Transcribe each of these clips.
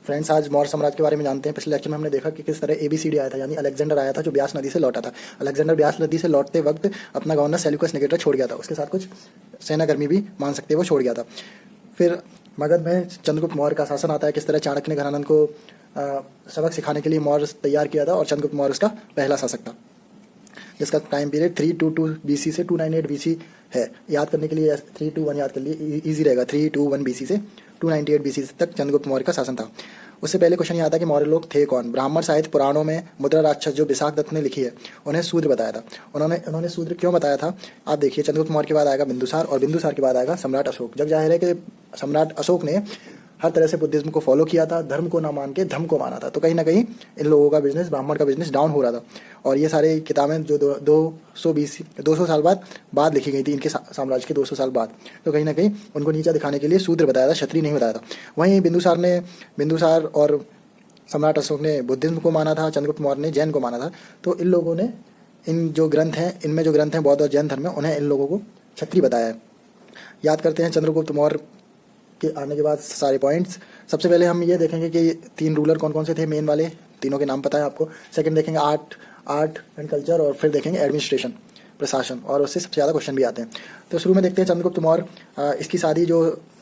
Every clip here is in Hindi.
फ्रेंड्स, आज मौर्य साम्राज्य के बारे में जानते हैं। पिछले लेक्चर में हमने देखा कि किस तरह ABCD आया था, यानी अलेक्जेंडर आया था जो ब्यास नदी से लौटा था। अलेक्जेंडर ब्यास नदी से लौटते वक्त अपना गवर्नर सेल्यूकस निकेटर छोड़ गया था, उसके साथ कुछ सेना कर्मी भी मान सकते हैं वो छोड़ गया था। फिर मगध में चंद्रगुप्त मौर्य का शासन आता है, किस तरह चाणक्य ने घरानंद को सबक सिखाने के लिए मौर्य तैयार किया था और चंद्रगुप्त मौर्य उसका पहला शासक था, जिसका टाइम पीरियड 322 BC से 298 BC है। याद करने के लिए 321 याद कर लिए, इजी रहेगा। 321 BC से 298 BC तक चंद्रगुप्त मौर्य का शासन था। उससे पहले क्वेश्चन ये आता है कि मौर्य लोग थे कौन। ब्राह्मण साहित्य पुराणों में मुद्रा राक्षस जो विशाख दत्त ने लिखी है उन्हें शूद्र बताया था। उन्होंने शूद्र क्यों बताया था, आप देखिए। चंद्रगुप्त मौर्य के बाद आएगा बिंदुसार और बिंदुसार के बाद आएगा सम्राट अशोक। जब जाहिर है कि सम्राट अशोक ने हर तरह से बुद्धिज्म को फॉलो किया था, धर्म को ना मान के धर्म को माना था, तो कहीं ना कहीं इन लोगों का बिजनेस, ब्राह्मण का बिजनेस डाउन हो रहा था। और ये सारी किताबें जो 200 साल बाद लिखी गई थी, इनके साम्राज्य के 200 साल बाद, तो कहीं ना कहीं उनको नीचा दिखाने के लिए शूद्र बताया था, क्षत्रिय नहीं बताया था। वहीं बिंदुसार और सम्राट अशोक ने बुद्धिज्म को माना था, चंद्रगुप्त मौर्य ने जैन को माना था। तो इन लोगों ने इनमें जो ग्रंथ हैं बौद्ध और जैन धर्म में, उन्हें इन लोगों को क्षत्रिय बताया है। याद करते हैं चंद्रगुप्त मौर्य के आने के बाद सारे पॉइंट्स। सबसे पहले हम ये देखेंगे कि 3 रूलर कौन कौन से थे, मेन वाले तीनों के नाम पता है आपको। सेकंड देखेंगे आर्ट एंड कल्चर, और फिर देखेंगे एडमिनिस्ट्रेशन, प्रशासन, और उससे सबसे ज़्यादा क्वेश्चन भी आते हैं। तो शुरू में देखते हैं चंद्रगुप्त मौर्य। इसकी शादी जो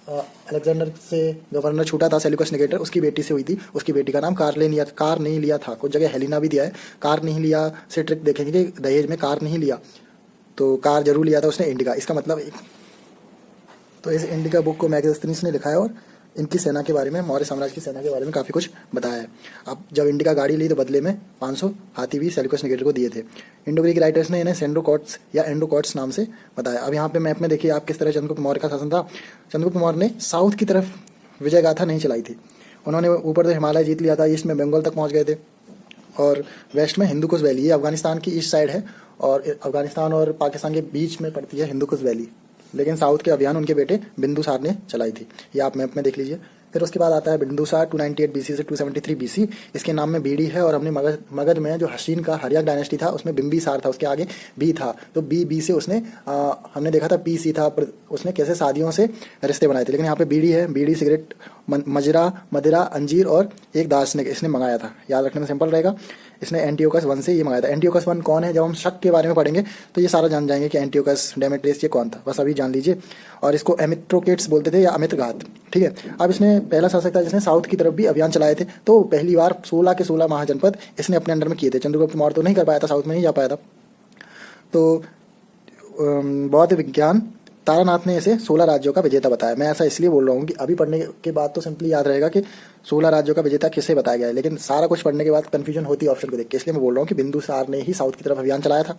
अलेक्जेंडर से गवर्नर छूटा था सेल्यूकस निकेटर, उसकी बेटी से हुई थी। उसकी बेटी का नाम कार नहीं लिया था, कुछ जगह हेलिना भी दिया है। कार नहीं लिया से ट्रिक देखेंगे कि दहेज में कार नहीं लिया, तो कार जरूर लिया था उसने, इंडिका। इसका मतलब तो इस इंडिका बुक को मैगस्थनीस ने लिखा है और इनकी सेना के बारे में, मौर्य साम्राज्य की सेना के बारे में काफ़ी कुछ बताया है। अब जब इंडिका गाड़ी ली तो बदले में 500 हाथी भी सेल्यूकस निकेटर को दिए थे। इंडो ग्रीक राइटर्स ने इन्हें सेंड्रोकॉट्स या एंडोकॉट्स नाम से बताया। अब यहाँ पे मैप में देखिए आप किस तरह चंद्रगुप्त मौर्य का शासन था। चंद्रगुप्त मौर्य ने साउथ की तरफ विजय गाथा नहीं चलाई थी। उन्होंने ऊपर से हिमालय जीत लिया था, ईस्ट में बंगाल तक पहुँच गए थे, और वेस्ट में हिंदुकुश वैली, ये अफगानिस्तान की ईस्ट साइड है और अफगानिस्तान और पाकिस्तान के बीच में पड़ती है हिंदुकुश वैली। लेकिन साउथ के अभियान उनके बेटे बिंदुसार ने चलाई थी, ये आप मैप में देख लीजिए। फिर उसके बाद आता है बिंदुसार 298 BC से 273 BC। इसके नाम में बीडी है, और हमने मगध में जो हसीन का हर्यक डायनेस्टी था उसमें बिंबिसार था, उसके आगे बी था, तो बी से उसने हमने देखा था PC था, उसने कैसे शादियों से रिश्ते बनाए थे। लेकिन यहाँ पे बीडी है, बीडी सिगरेट, मदिरा, अंजीर और एक दार्शनिक इसने मंगाया था। याद रखने में सिंपल रहेगा, इसने एंटियोकस 1 से ये मंगाया था। एंटियोकस 1 कौन है, जब हम शक के बारे में पढ़ेंगे तो ये सारा जान जाएंगे कि एंटियोकस, डेमेट्रियस ये कौन था, बस अभी जान लीजिए। और इसको एमिट्रोकेट्स बोलते थे या अमित्रघात, ठीक है। अब इसने पहला शासक था जिसने साउथ की तरफ भी अभियान चलाए थे। तो पहली बार 16 के 16 महाजनपद इसने अपने अंडर में किए थे। चंद्रगुप्त मौर्य तो नहीं कर पाया था, साउथ में नहीं जा पाया था। तो बौद्ध विज्ञान तारानाथ ने इसे 16 राज्यों का विजेता बताया। मैं ऐसा इसलिए बोल रहा हूँ कि अभी पढ़ने के बाद तो सिंपली याद रहेगा कि 16 राज्यों का विजेता किसे बताया गया है, लेकिन सारा कुछ पढ़ने के बाद कंफ्यूजन होती है ऑप्शन को देख के। इसलिए मैं बोल रहा हूँ कि बिंदुसार ने ही साउथ की तरफ अभियान चलाया था,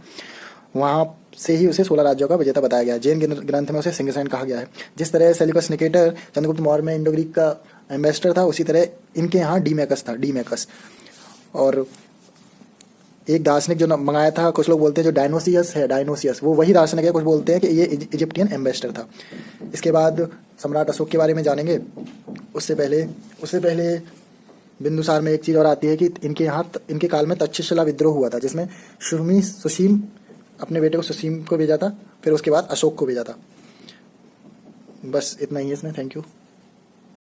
वहाँ से ही उसे 16 राज्यों का विजेता बताया गया है। जैन ग्रंथ में उसे सिंहसैन कहा गया है। जिस तरह सेल्यूकस निकेटर चंद्रगुप्त मौर्य में इंडो ग्रीक का एम्बेसडर था, उसी तरह इनके यहाँ डीमेकस था, डीमेकस। और एक दार्शनिक जो मंगाया था, कुछ लोग बोलते हैं जो डायनोसियस, वो वही दार्शनिक है। कुछ बोलते हैं कि ये इजिप्टियन एम्बेसडर था। इसके बाद सम्राट अशोक के बारे में जानेंगे। उससे पहले बिंदुसार में एक चीज़ और आती है कि इनके काल में तक्षशिला विद्रोह हुआ था, जिसमें सुसीम अपने बेटे को सुसीम को भेजा था, फिर उसके बाद अशोक को भेजा था। बस इतना ही है इसमें। Thank you.